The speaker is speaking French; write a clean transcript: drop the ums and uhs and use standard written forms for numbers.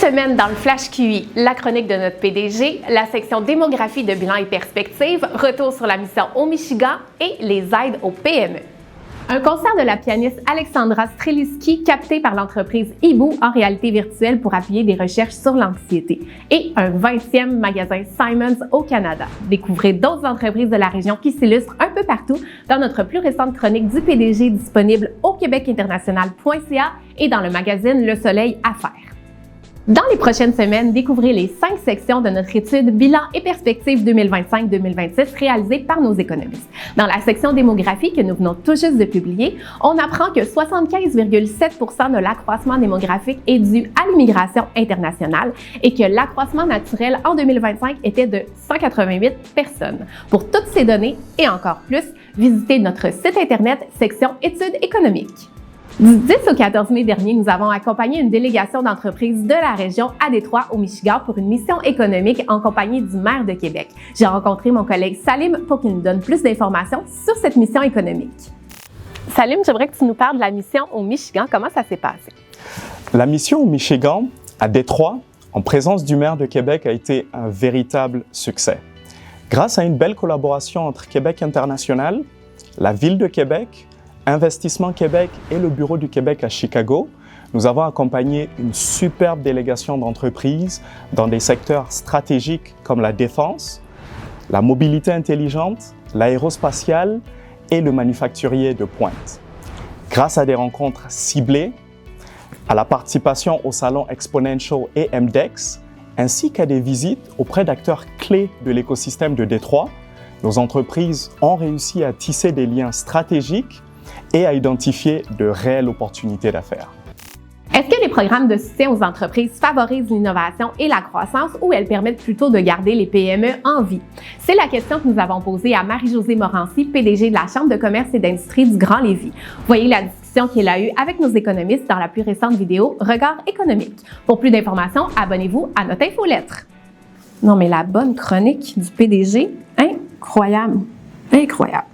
semaine dans le Flash QI, la chronique de notre PDG, la section démographie de bilan et perspectives, retour sur la mission au Michigan et les aides aux PME. Un concert de la pianiste Alexandra Streliski capté par l'entreprise Ibu en réalité virtuelle pour appuyer des recherches sur l'anxiété et un 20e magasin Simons au Canada. Découvrez d'autres entreprises de la région qui s'illustrent un peu partout dans notre plus récente chronique du PDG disponible au québecinternational.ca et dans le magazine Le Soleil Affaires. Dans les prochaines semaines, découvrez les 5 sections de notre étude Bilan et perspectives 2025-2026 réalisée par nos économistes. Dans la section démographie que nous venons tout juste de publier, on apprend que 75,7% de l'accroissement démographique est dû à l'immigration internationale et que l'accroissement naturel en 2025 était de 188 personnes. Pour toutes ces données et encore plus, visitez notre site internet section études économiques. Du 10 au 14 mai dernier, nous avons accompagné une délégation d'entreprises de la région à Détroit, au Michigan, pour une mission économique en compagnie du maire de Québec. J'ai rencontré mon collègue Salim pour qu'il nous donne plus d'informations sur cette mission économique. Salim, j'aimerais que tu nous parles de la mission au Michigan. Comment ça s'est passé? La mission au Michigan, à Détroit, en présence du maire de Québec, a été un véritable succès. Grâce à une belle collaboration entre Québec International, la Ville de Québec, Investissement Québec et le Bureau du Québec à Chicago, nous avons accompagné une superbe délégation d'entreprises dans des secteurs stratégiques comme la défense, la mobilité intelligente, l'aérospatiale et le manufacturier de pointe. Grâce à des rencontres ciblées, à la participation au salon Exponential et MDEX, ainsi qu'à des visites auprès d'acteurs clés de l'écosystème de Détroit, nos entreprises ont réussi à tisser des liens stratégiques et à identifier de réelles opportunités d'affaires. Est-ce que les programmes de soutien aux entreprises favorisent l'innovation et la croissance ou elles permettent plutôt de garder les PME en vie? C'est la question que nous avons posée à Marie-Josée Morancy, PDG de la Chambre de commerce et d'industrie du Grand Lévis. Voyez la discussion qu'elle a eue avec nos économistes dans la plus récente vidéo Regard économique. Pour plus d'informations, abonnez-vous à notre infolettre. Non mais la bonne chronique du PDG, incroyable, incroyable.